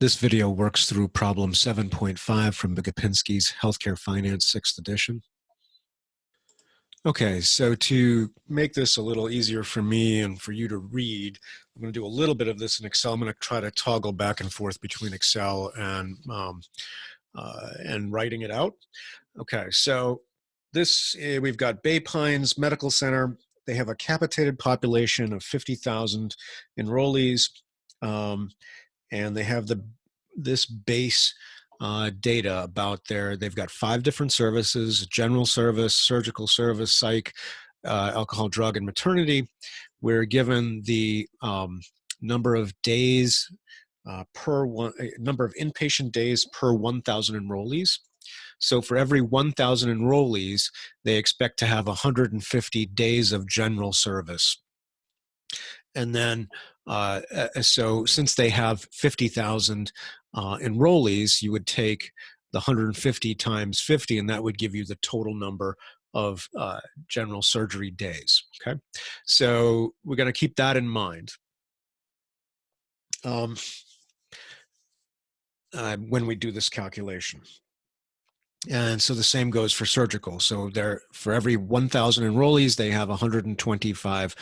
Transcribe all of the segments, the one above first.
This video works through problem 7.5 from Gapenski's Healthcare Finance 6th edition. Okay, so to make this a little easier for me and for you to read, I'm going to do a little bit of this in Excel. I'm going to try to toggle back and forth between Excel and writing it out. Okay, so this, we've got Bay Pines Medical Center. They have a capitated population of 50,000 enrollees, and they have this base data about they've got 5 different services: general service, surgical service, psych, alcohol, drug, and maternity. We're given the number of days number of inpatient days per 1,000 enrollees. So for every 1,000 enrollees, they expect to have 150 days of general service. And then, so since they have 50,000 enrollees, you would take the 150 times 50, and that would give you the total number of general surgery days. Okay, so we're going to keep that in mind when we do this calculation. And so the same goes for surgical. So for every 1,000 enrollees, they have 125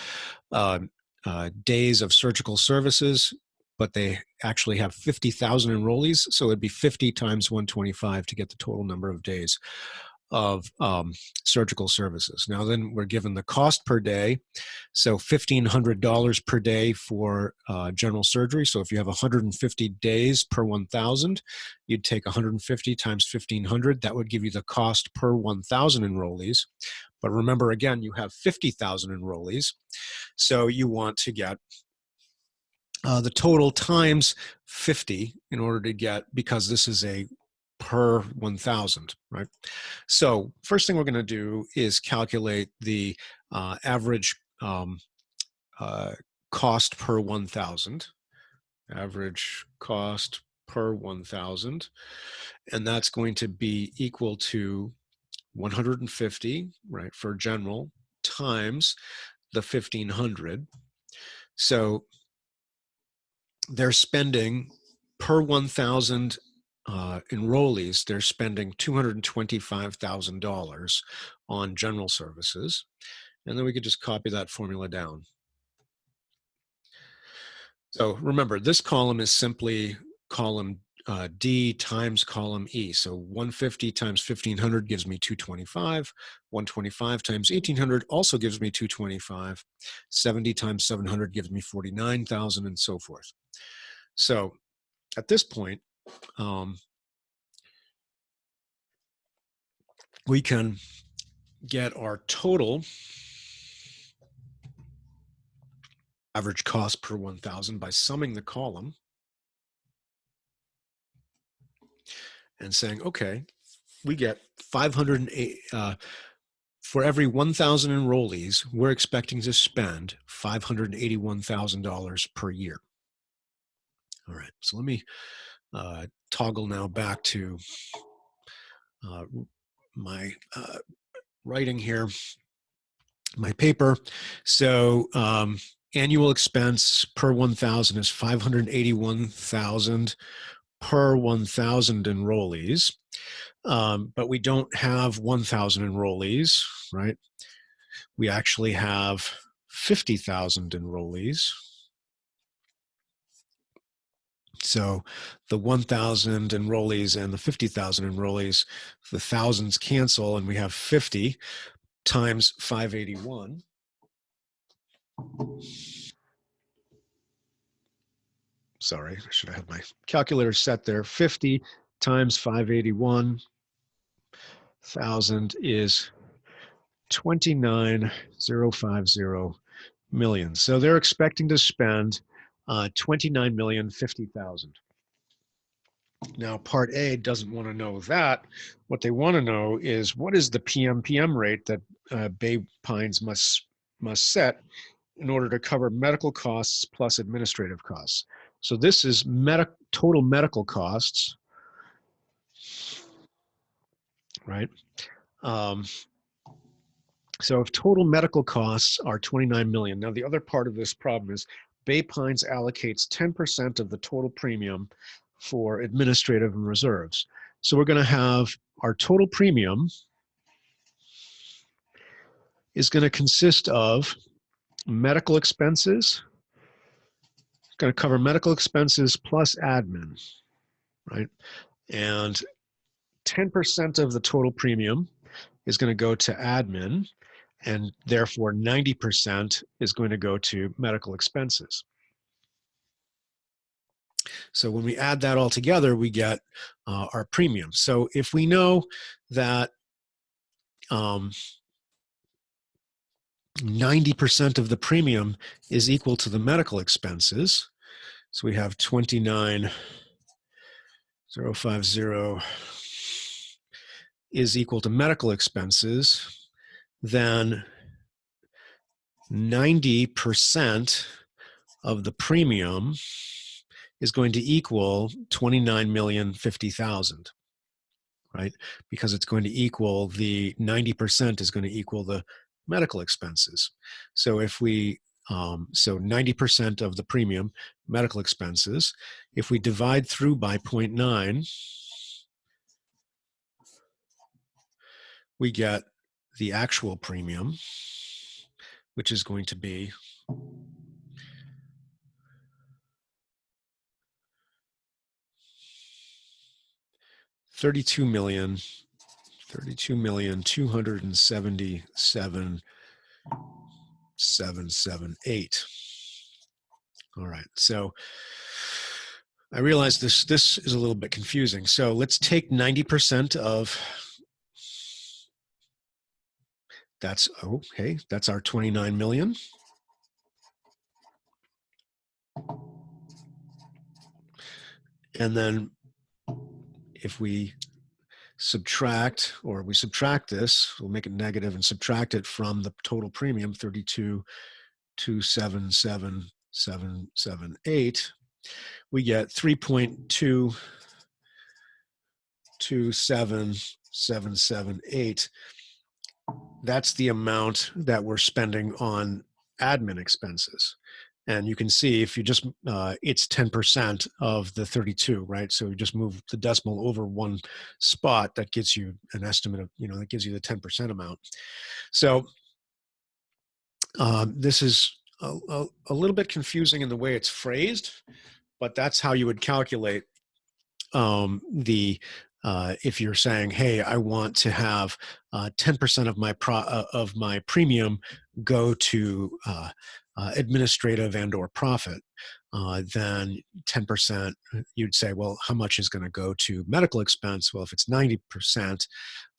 days of surgical services, but they actually have 50,000 enrollees. So it'd be 50 times 125 to get the total number of days of surgical services. Now then we're given the cost per day. So $1,500 per day for general surgery. So if you have 150 days per 1,000, you'd take 150 times 1,500. That would give you the cost per 1,000 enrollees. But remember, again, you have 50,000 enrollees. So you want to get the total times 50 in order to get, because this is a per 1,000, right? So first thing we're going to do is calculate the average cost per 1,000, average cost per 1,000, and that's going to be equal to 150, right, for general, times the 1,500. So they're spending per 1,000 enrollees, they're spending $225,000 on general services. And then we could just copy that formula down. So remember, this column is simply column D times column E. So 150 times 1,500 gives me 225. 125 times 1,800 also gives me 225. 70 times 700 gives me 49,000, and so forth. So at this point, we can get our total average cost per 1,000 by summing the column and saying, okay, we get 508, for every 1,000 enrollees, we're expecting to spend $581,000 per year. All right, so let me toggle now back to my writing here, my paper. So annual expense per 1,000 is $581,000 per 1,000 enrollees, but we don't have 1,000 enrollees, right? We actually have 50,000 enrollees. So the 1,000 enrollees and the 50,000 enrollees, the thousands cancel, and we have 50 times 581. Sorry, I should have had my calculator set there. 50 times 581,000 is 29,050 million. So they're expecting to spend 29,050,000. Now, Part A doesn't want to know that. What they want to know is, what is the PMPM rate that Bay Pines must set in order to cover medical costs plus administrative costs. So this is total medical costs, right? So if total medical costs are 29 million, now the other part of this problem is Bay Pines allocates 10% of the total premium for administrative and reserves. So we're going to have our total premium is going to consist of medical expenses. It's going to cover medical expenses plus admin, right? And 10% of the total premium is going to go to admin, and therefore 90% is going to go to medical expenses. So when we add that all together, we get our premium. So if we know that 90% of the premium is equal to the medical expenses, so we have 29,050 is equal to medical expenses, then 90% of the premium is going to equal 29,050,000, right? Because it's going to equal the 90% is going to equal the medical expenses. So if we, so 90% of the premium, medical expenses, if we divide through by 0.9, we get the actual premium, which is going to be 32,277,778. All right, so I realize this is a little bit confusing. So let's take 90% of, that's, okay, that's our 29 million. And then if we subtract, or we subtract this, we'll make it negative and subtract it from the total premium, 32,277,778, we get 3.227778. That's the amount that we're spending on admin expenses. And you can see if you just, it's 10% of the 32, right? So you just move the decimal over one spot, that gives you an estimate of, that gives you the 10% amount. So this is a little bit confusing in the way it's phrased, but that's how you would calculate if you're saying, hey, I want to have 10% of my premium go to administrative and or profit, then 10%, you'd say, well, how much is going to go to medical expense? Well, if it's 90%,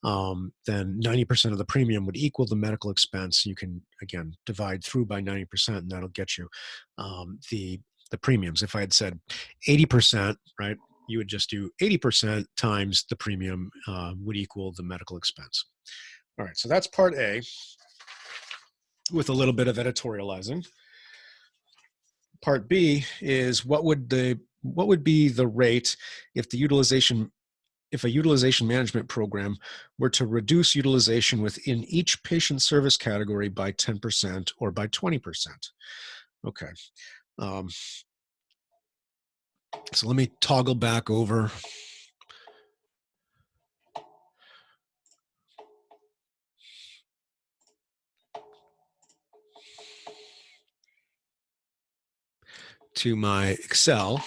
then 90% of the premium would equal the medical expense. You can, again, divide through by 90%, and that'll get you the premiums. If I had said 80%, right, you would just do 80% times the premium would equal the medical expense. All right, so that's part A with a little bit of editorializing. Part B is what would be the rate if a utilization management program were to reduce utilization within each patient service category by 10% or by 20%. Okay. So let me toggle back over to my Excel.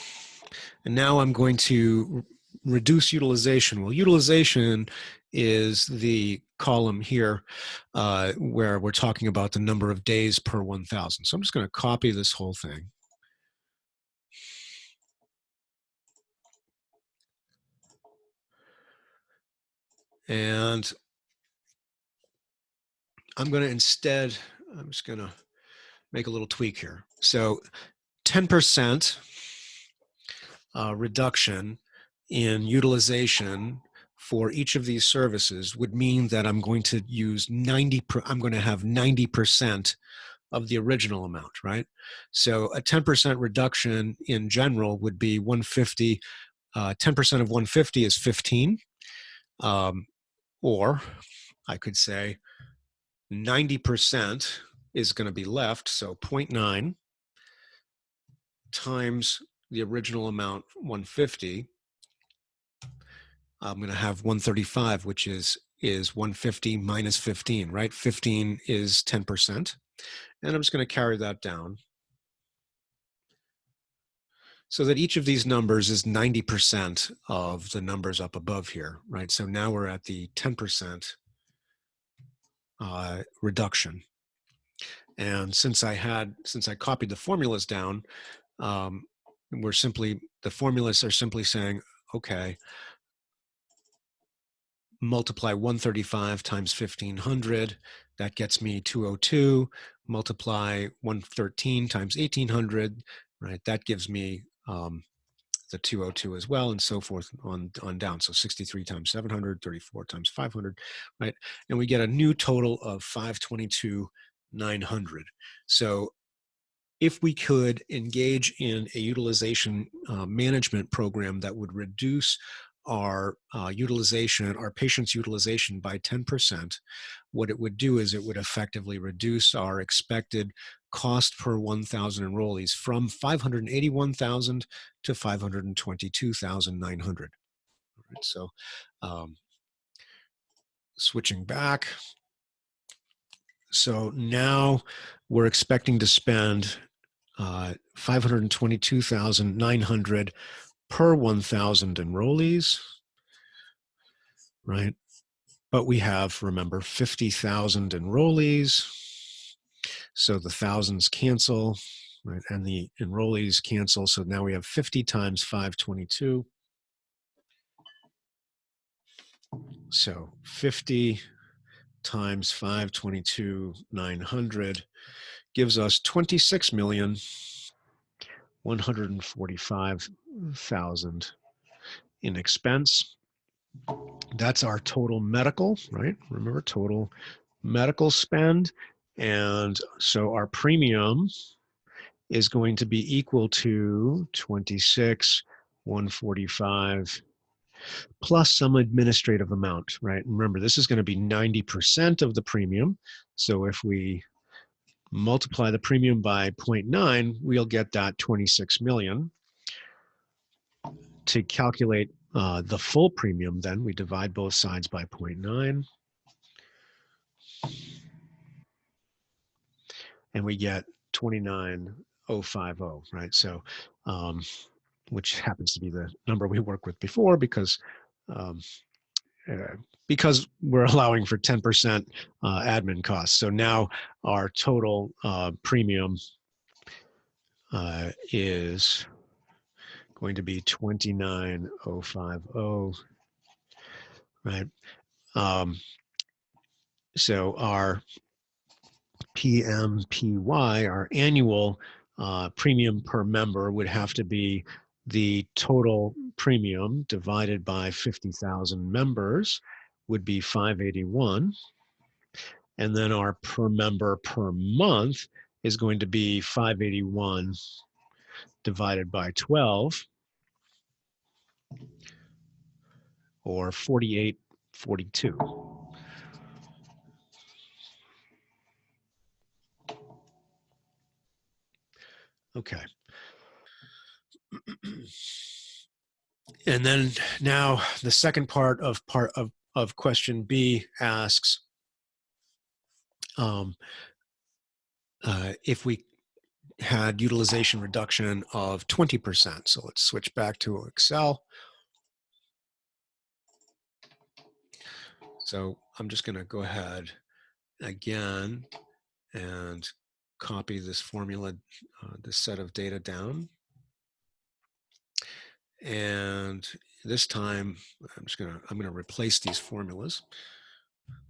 And now I'm going to reduce utilization. Well, utilization is the column here where we're talking about the number of days per 1,000. So I'm just going to copy this whole thing. And I'm going to instead, I'm just going to make a little tweak here. So 10% reduction in utilization for each of these services would mean that I'm going to use I'm going to have 90% of the original amount, right? So a 10% reduction in general would be 150. 10% of 150 is 15. Or I could say 90% is going to be left, so 0.9 times the original amount 150, I'm going to have 135, which is 150 minus 15, right? 15 is 10%. And I'm just going to carry that down so that each of these numbers is 90% of the numbers up above here, right? So now we're at the 10% reduction. And since I copied the formulas down, the formulas are simply saying, okay, multiply 135 times 1500, that gets me 202. Multiply 113 times 1800, right? That gives me the 202 as well, and so forth on down. So 63 times 700, 34 times 500, right? And we get a new total of 522, 900. So if we could engage in a utilization management program that would reduce our our patient's utilization by 10%, what it would do is it would effectively reduce our expected cost per 1,000 enrollees from 581,000 to 522,900. Right, so switching back. So now we're expecting to spend 522,900 per 1,000 enrollees, right? But we have, remember, 50,000 enrollees. So the thousands cancel, right? And the enrollees cancel. So now we have 50 times 522. So 50 times 522, 900 gives us 26,145,000 in expense. That's our total medical, right? Remember, total medical spend. And so our premium is going to be equal to 26,145 plus some administrative amount, right? Remember, this is going to be 90% of the premium. So if we multiply the premium by 0.9, we'll get that 26 million. To calculate the full premium, then we divide both sides by 0.9. And we get 29,050, right? So, which happens to be the number we worked with before because we're allowing for 10% admin costs. So now our total premium is going to be 29,050, right? So our PMPY, our annual premium per member, would have to be the total premium divided by 50,000 members would be 581. And then our per member per month is going to be 581 divided by 12, or 4842. Okay. And then now the second part of question B asks if we had utilization reduction of 20%. So let's switch back to Excel. So I'm just going to go ahead again and copy this formula, this set of data down. And this time I'm going to replace these formulas.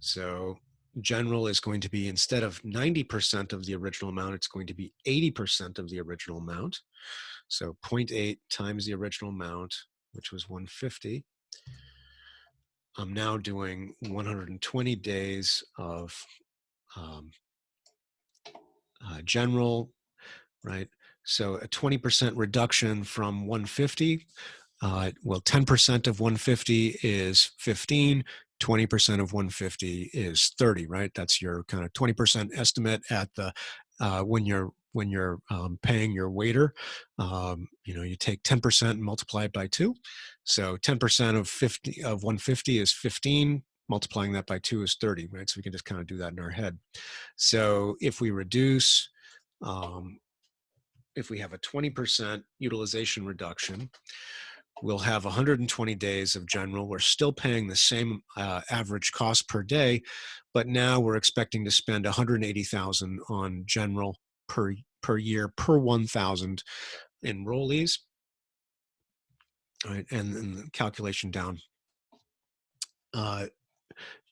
So general is going to be, instead of 90% of the original amount, it's going to be 80% of the original amount. So 0.8 times the original amount, which was 150. I'm now doing 120 days of general, right? So a 20% reduction from 150. Well, 10% of 150 is 15. 20% of 150 is 30, right? That's your kind of 20% estimate at the when you're when you're paying your waiter. You take 10% and multiply it by 2. So 10% of 150 is 15. Multiplying that by 2 is 30, right? So we can just kind of do that in our head. So if we reduce, if we have a 20% utilization reduction, we'll have 120 days of general. We're still paying the same average cost per day, but now we're expecting to spend 180,000 on general per year per 1,000 enrollees. All right, and then the calculation down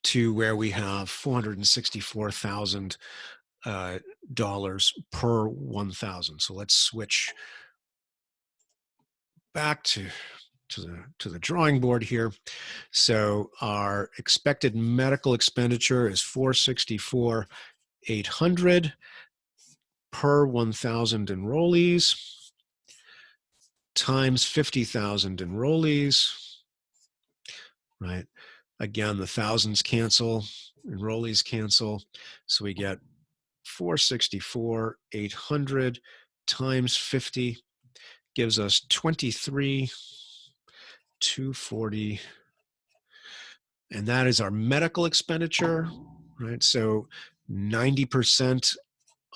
to where we have $464,000 per 1,000. So let's switch back to the drawing board here. So our expected medical expenditure is $464,800 per 1,000 enrollees times 50,000 enrollees, right? Again, the thousands cancel, enrollees cancel. So we get 464,800 times 50 gives us 23,240. And that is our medical expenditure, right? So 90%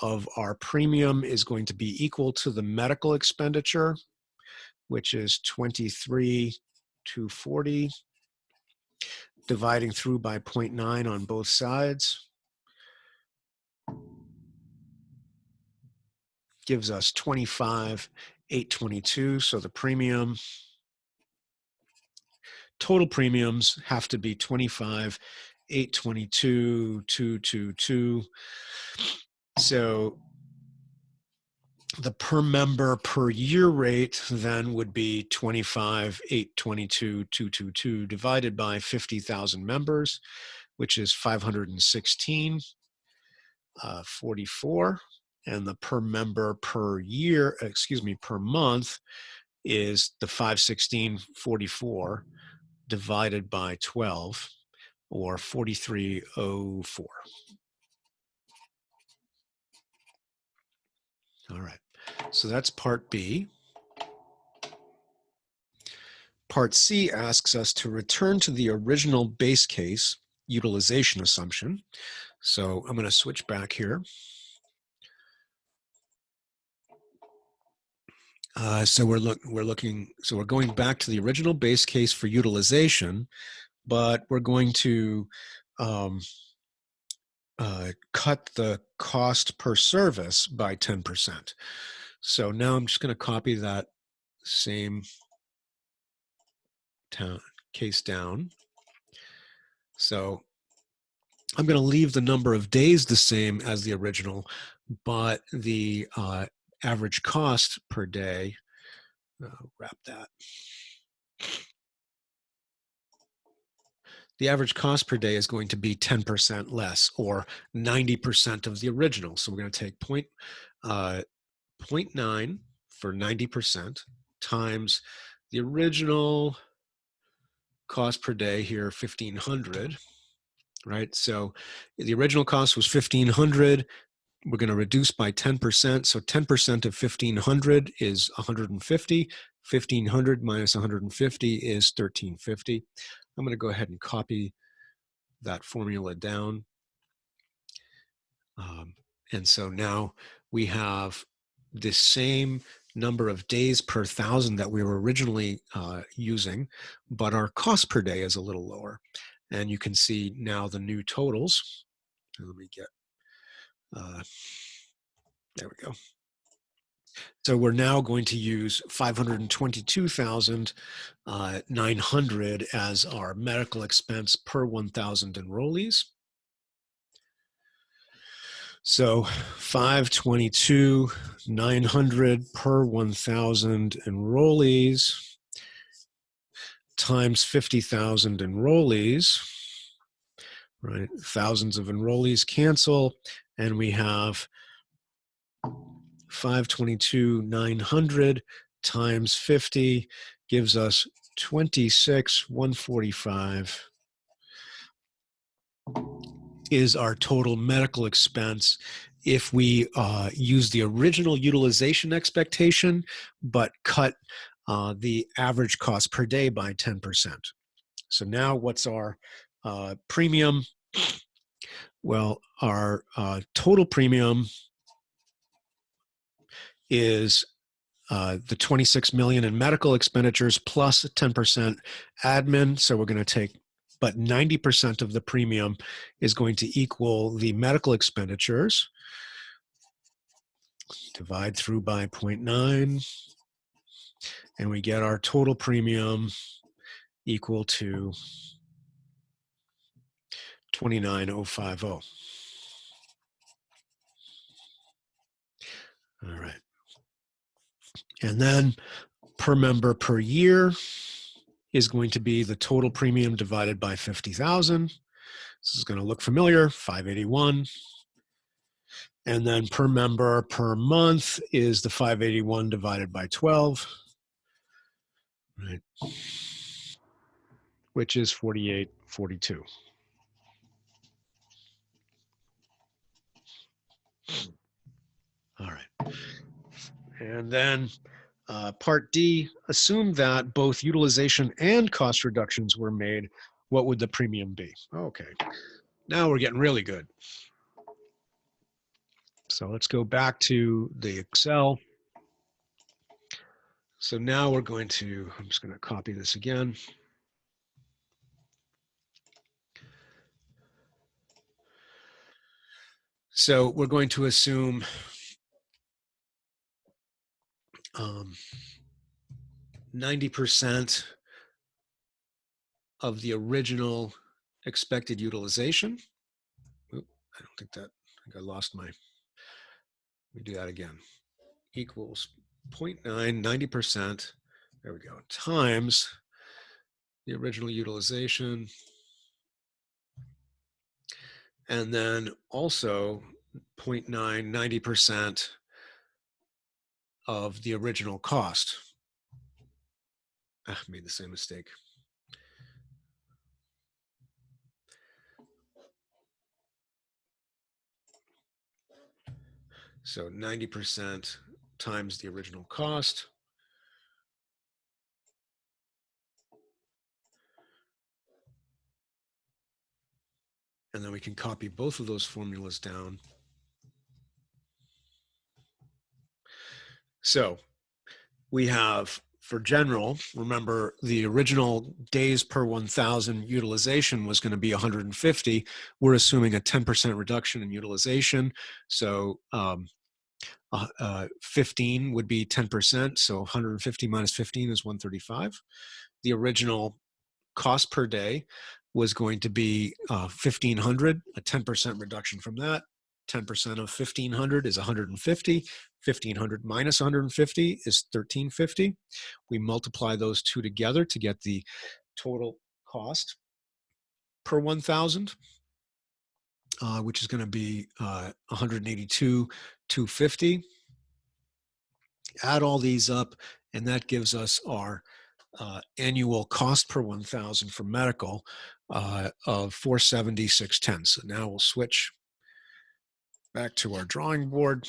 of our premium is going to be equal to the medical expenditure, which is 23,240, dividing through by 0.9 on both sides. Gives us 25,822. So the premium, total premiums have to be 25,822,222. So the per member per year rate then would be 25,822,222 divided by 50,000 members, which is 516.44. And the per member per year, per month is the 516.44 divided by 12, or 4304. All right, so that's part B. Part C asks us to return to the original base case utilization assumption. So I'm going to switch back here. So we're going back to the original base case for utilization, but we're going to cut the cost per service by 10%. So now I'm just going to copy that same case down. So I'm going to leave the number of days the same as the original, but the average cost per day, wrap that. The average cost per day is going to be 10% less, or 90% of the original. So we're going to take 0.9 for 90% times the original cost per day here, 1,500, right? So the original cost was 1,500. We're going to reduce by 10%. So 10% of 1,500 is 150. 1,500 minus 150 is 1,350. I'm going to go ahead and copy that formula down. And so now we have the same number of days per 1,000 that we were originally using, but our cost per day is a little lower. And you can see now the new totals. Let me get, there we go. So we're now going to use 522,900 as our medical expense per 1,000 enrollees. So 522,900 per 1,000 enrollees times 50,000 enrollees, right? Thousands of enrollees cancel, and we have 522,900 times 50 gives us 26,145 is our total medical expense if we use the original utilization expectation, but cut the average cost per day by 10%. So now what's our premium? Well, our total premium is the 26 million in medical expenditures plus 10% admin. So we're going to take, but 90% of the premium is going to equal the medical expenditures. Divide through by 0.9, and we get our total premium equal to 29,050. All right. And then per member per year is going to be the total premium divided by 50,000. This is going to look familiar, 581. And then per member per month is the 581 divided by 12, right, which is 48.42. All right. And then part D, assume that both utilization and cost reductions were made. What would the premium be? Okay. Now we're getting really good. So let's go back to the Excel. So now we're going to, I'm just going to copy this again. So we're going to assume 90% of the original expected utilization. Oop, I don't think that, I think I lost my, let me do that again. Equals 0.9, 90%, there we go, times the original utilization. And then also 0.9, 90% of the original cost. I made the same mistake. So 90% times the original cost. And then we can copy both of those formulas down. So we have, for general, remember the original days per 1,000 utilization was going to be 150. We're assuming a 10% reduction in utilization. So 15 would be 10%. So 150 minus 15 is 135. The original cost per day was going to be 1,500, a 10% reduction from that. 10% of 1,500 is 150. 1,500 minus 150 is 1,350. We multiply those two together to get the total cost per 1,000, which is going to be 182,250. Add all these up, and that gives us our annual cost per 1,000 for medical of 470,610. So now we'll switch back to our drawing board.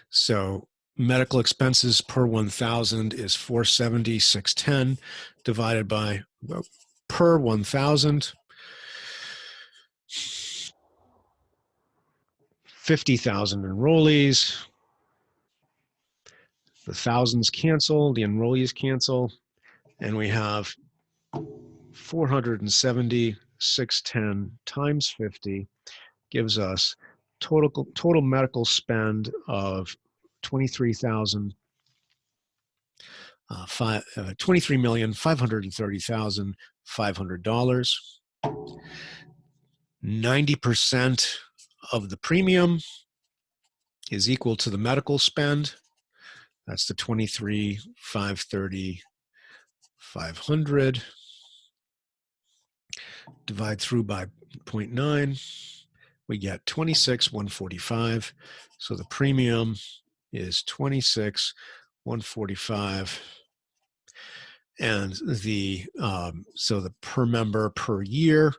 So medical expenses per 1,000 is 470,610 divided by per 1,000. 50,000 enrollees. The thousands cancel, the enrollees cancel, and we have 470,610 times 50 gives us total medical spend of 23,530,500. 90% of the premium is equal to the medical spend. That's the 23,530,500. Divide through by 0.9. We get 26,145. So the premium is 26,145. And the so the per member per year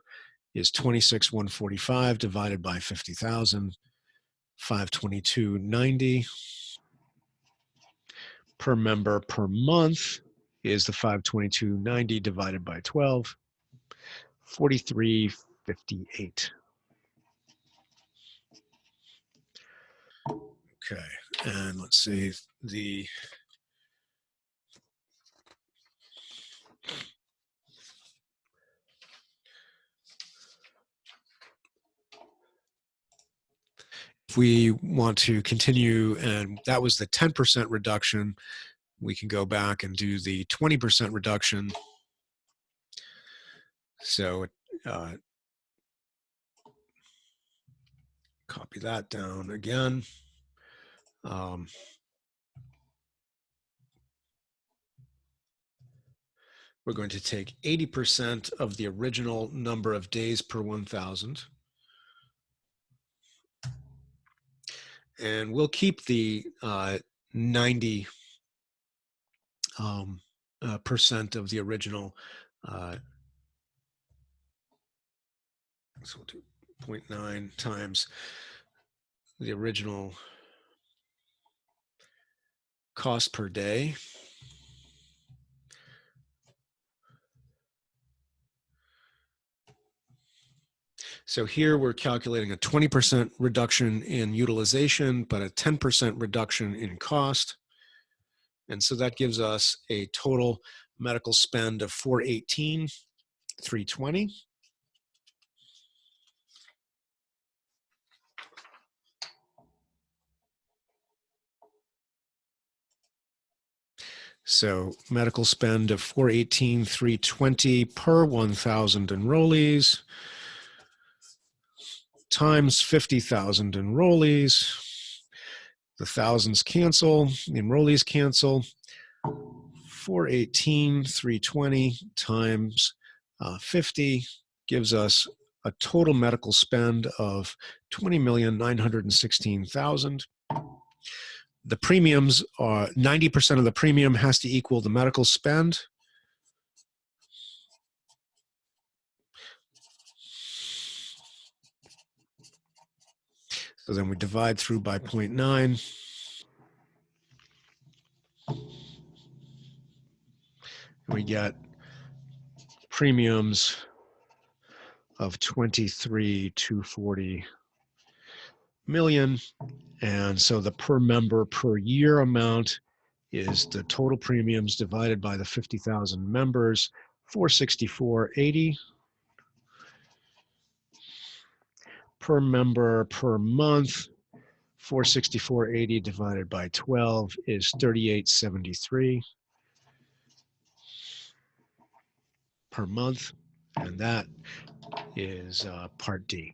is 26,145 divided by 50,000, 522.90. Per member per month is the 522.90 divided by 12, 43.58. Okay, and let's see the if we want to continue, and that was the 10% reduction, we can go back and do the 20% reduction. So copy that down again. We're going to take 80% of the original number of days per 1,000. And we'll keep the 90% percent of the original. So 2.9 times the original cost per day. So here we're calculating a 20% reduction in utilization, but a 10% reduction in cost. And so that gives us a total medical spend of 418,320. So medical spend of 418,320 per 1,000 enrollees times 50,000 enrollees. The thousands cancel, the enrollees cancel. 418,320 times 50 gives us a total medical spend of 20,916,000. The premiums are 90% of the premium has to equal the medical spend. So then we divide through by 0.9. We get premiums of 23,240 million. And so the per member per year amount is the total premiums divided by the 50,000 members, 464.80. Per member per month, 464.80 divided by 12 is 38.73 per month. And that is Part D.